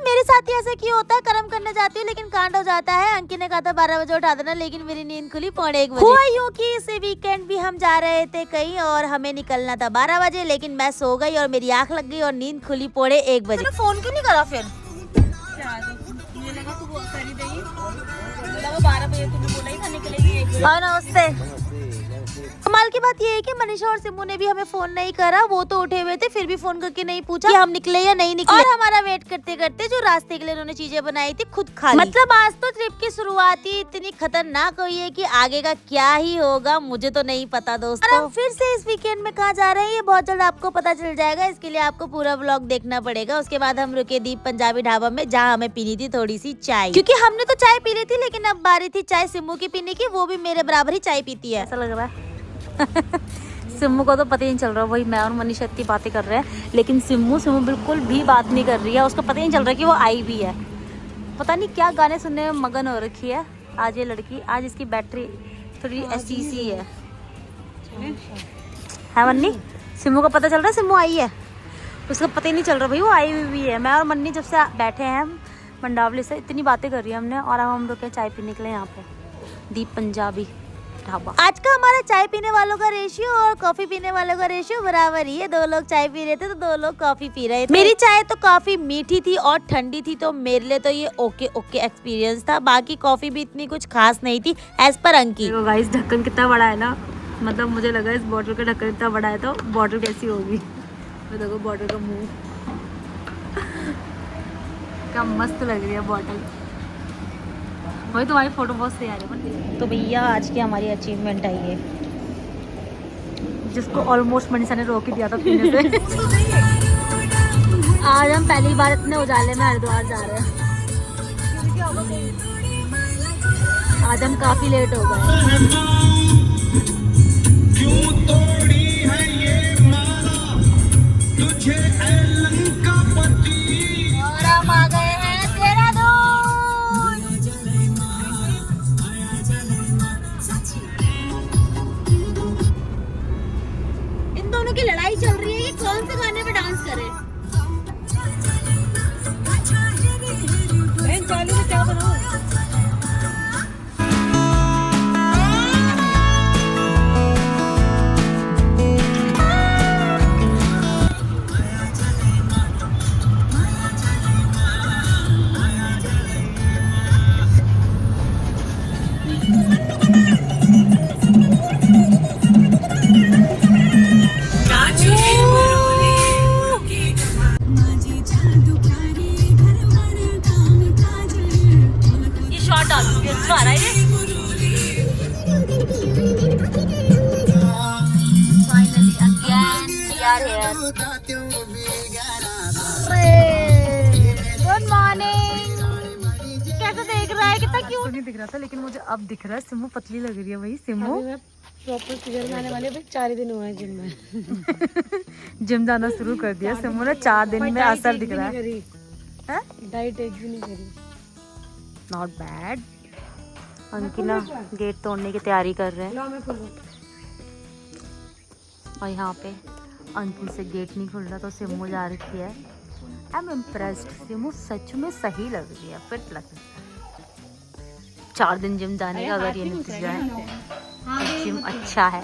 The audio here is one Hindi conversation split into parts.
मेरे साथ ही ऐसा क्यों होता है, कर्म करने जाती हूँ लेकिन कांड हो जाता है। अंकी ने कहा था 12 बजे उठा देना, लेकिन मेरी नींद खुली 1:45 बजे। हुआ यूँ कि इस वीकेंड भी हम जा रहे थे कहीं और हमें निकलना था 12 बजे, लेकिन मैं सो गई और मेरी आंख लग गई और नींद खुली 1:45 बजे। फोन क्यों नहीं करा फिर? मुझे लगा तू बोल कर ही देगी, 12 बजे तुमने बोला ही था निकलेगी। नमस्ते। कमाल की बात ये है कि मनीषा और सिमू ने भी हमें फोन नहीं करा, वो तो उठे हुए थे, फिर भी फोन करके नहीं पूछा कि हम निकले या नहीं निकले। और हमारा वेट करते करते जो रास्ते के लिए उन्होंने चीजें बनाई थी खुद खा ली। मतलब आज तो ट्रिप की शुरुआत ही इतनी खतरनाक हुई है कि आगे का क्या ही होगा मुझे तो नहीं पता दोस्तों। और फिर से इस वीकेंड में कहाँ जा रहे हैं ये बहुत जल्द आपको पता चल जाएगा, इसके लिए आपको पूरा व्लॉग देखना पड़ेगा। उसके बाद हम रुके दीप पंजाबी ढाबा में, जहाँ हमें पीनी थी थोड़ी सी चाय, क्योंकि हमने तो चाय पी ली थी, लेकिन अब बारी थी चाय सिमू की पीने की, वो भी मेरे बराबर ही चाय पीती है। ऐसा लग रहा है सिम्मू को तो पता ही नहीं चल रहा, वही मैं और मनीषा इतनी बातें कर रहे हैं, लेकिन सिम्मू बिल्कुल भी बात नहीं कर रही है। उसको पता ही नहीं चल रहा कि वो आई भी है। पता नहीं क्या गाने सुनने में मगन हो रखी है आज ये लड़की। आज इसकी बैटरी थोड़ी ऐसी सी है मन्नी? सिम्मू को पता चल रहा है सिम्मू आई है, उसको पता ही नहीं चल रहा भाई वो आई हुई है। मैं और मन्नी जब से बैठे हैं मंडावली से इतनी बातें कर रही है हमने, और अब हम रुके चाय पीने के लिए यहाँ पे दीप पंजाबी ढाबा। आज का हमारा चाय पीने वालों का रेशियो और कॉफी पीने वालों का रेशियो बराबर ही है। 2 लोग चाय पी रहे थे तो 2 लोग कॉफी पी रहे थे। मेरी चाय तो काफी मीठी थी और ठंडी थी, तो मेरे लिए तो ये ओके एक्सपीरियंस था। बाकी कॉफी भी इतनी कुछ खास नहीं थी एज पर अंकी। देखो गाइस ढक्कन कितना बड़ा है ना, मतलब मुझे लगा इस बॉटल का ढक्कन इतना बड़ा है तो बॉटल कैसी होगी। तो देखो बॉटल का मुंह क्या मस्त लग रही है बॉटल। वही तुम्हारी फोटो बहुत सही आ रही है। तो भैया आज की हमारी अचीवमेंट आई है, जिसको ऑलमोस्ट मनीषा ने रोक ही दिया था पीने से। आज हम पहली बार इतने उजाले में हरिद्वार जा रहे हैं। आज हम काफी लेट हो गए। और हम आ गए हैं देहरादून। इन दोनों की लड़ाई चल रही है कि कौन से गाने पे डांस करे। चालू में क्या बनाओ? Good morning. कैसा देख रहा है? कितना क्यूट नहीं दिख रहा था, लेकिन मुझे अब दिख रहा है। सिम्मू पतली लग रही है। वही सिम्मू प्रॉपर फिगर में आने वाले भाई 4 दिन हुए हैं जिम में। जिम जाना शुरू कर दिया सिम्मू ने। 4 दिन में असर दिख रहा है। डाइट एक भी नहीं करी। Not bad. अंकिना गेट तोड़ने की तैयारी कर रहे हैं और यहाँ पे अंकिल से गेट नहीं खुल रहा तो सिम्मू जा रखी है। I am impressed. सिम्मू सच में सही लग रही है, फिट लग रही है। 4 दिन जिम जाने का अगर ये नतीजा है तो जिम अच्छा है।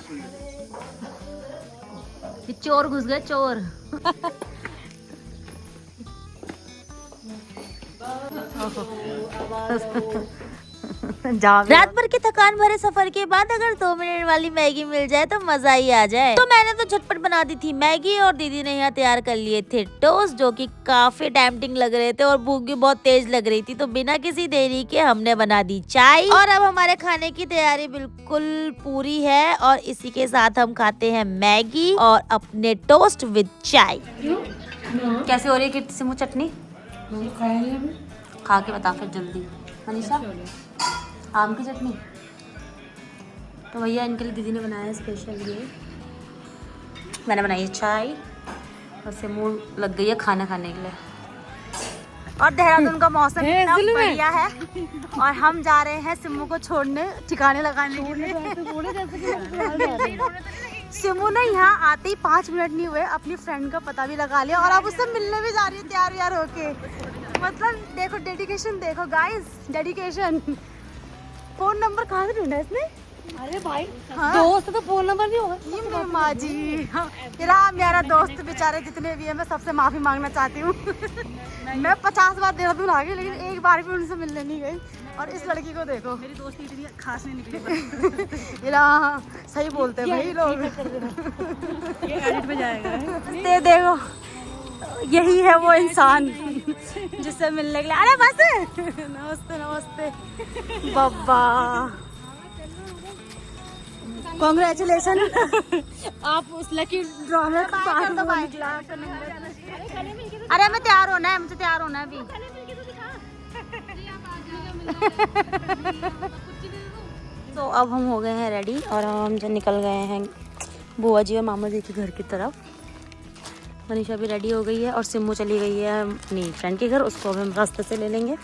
ये चोर घुस गए चोर। रात भर के थकान भरे सफर के बाद अगर 2 मिनट वाली मैगी मिल जाए तो मजा ही आ जाए। तो मैंने तो झटपट बना दी थी मैगी और दीदी ने यहाँ तैयार कर लिए थे टोस्ट, जो कि काफी टेम्पटिंग लग रहे थे और भूख भी बहुत तेज लग रही थी। तो बिना किसी देरी के हमने बना दी चाय और अब हमारे खाने की तैयारी बिल्कुल पूरी है और इसी के साथ हम खाते हैं मैगी और अपने टोस्ट विद चाय। कैसे हो रही है सिम्मू चटनी? खा के बता फिर जल्दी। मनीषा आम की चटनी तो भैया इनके लिए दीदी ने बनाया है स्पेशल। ये मैंने बनाई है चाय और सिम्मू लग गई है खाना खाने के लिए। और देहरादून का मौसम इतना बढ़िया है और हम जा रहे हैं सिम्मू को छोड़ने, ठिकाने लगाने के लिए। सिम्मू ने यहाँ आते ही 5 मिनट नहीं हुए अपनी फ्रेंड का पता भी लगा लिया और अब उससे मिलने भी जा रही है तैयार होके। मतलब देखो डेडिकेशन, देखो गाइस डेडिकेशन। फोन नंबर कहाँ से ढूंढा इसने? अरे भाई हाँ? दोस्त तो फोन नंबर भी होगा। ये मेरी माँ जी। हाँ, मेरा दोस्त बेचारे जितने भी हैं, मैं सबसे माफी मांगना चाहती हूँ। मैं 50 बार देहरादून आ गई, लेकिन एक बार भी उनसे मिलने नहीं गई। और इस लड़की को देखो, मेरी दोस्ती इतनी खास नहीं निकली। हाँ, सही बोलते हैं भाई लोग। ये एडिट में जाएगा। ये देखो, यही है वो इंसान जिससे मिलने के लिए। अरे बस नमस्ते नमस्ते बब्बा, कॉन्ग्रेचुलेशन। आप उस लकी ड्रॉ में पार्ट तो निकला। अरे हमें तैयार होना है, मुझे तैयार होना है अभी। तो अब हम हो गए हैं रेडी और हम जो निकल गए हैं बुआ जी और मामा जी के घर की तरफ। मनीषा भी रेडी हो गई है और सिम्मू चली गई है अपनी फ्रेंड के घर, उसको हम रास्ते से ले लेंगे।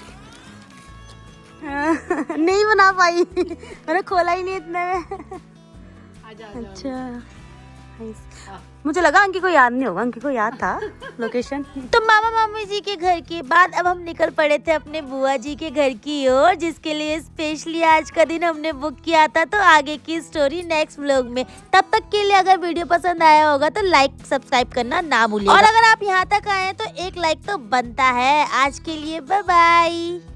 नहीं बना पाई, मैंने खोला ही नहीं इतने में। अच्छा, मुझे लगा अंकी को याद नहीं होगा, अंकी को याद था लोकेशन। तो मामा मामी जी के घर के बाद अब हम निकल पड़े थे अपने बुआ जी के घर की ओर, जिसके लिए स्पेशली आज का दिन हमने बुक किया था। तो आगे की स्टोरी नेक्स्ट व्लॉग में। तब तक के लिए अगर वीडियो पसंद आया होगा तो लाइक सब्सक्राइब करना ना भूलिएगा। और अगर आप यहाँ तक आए तो एक लाइक तो बनता है। आज के लिए बाय बाय।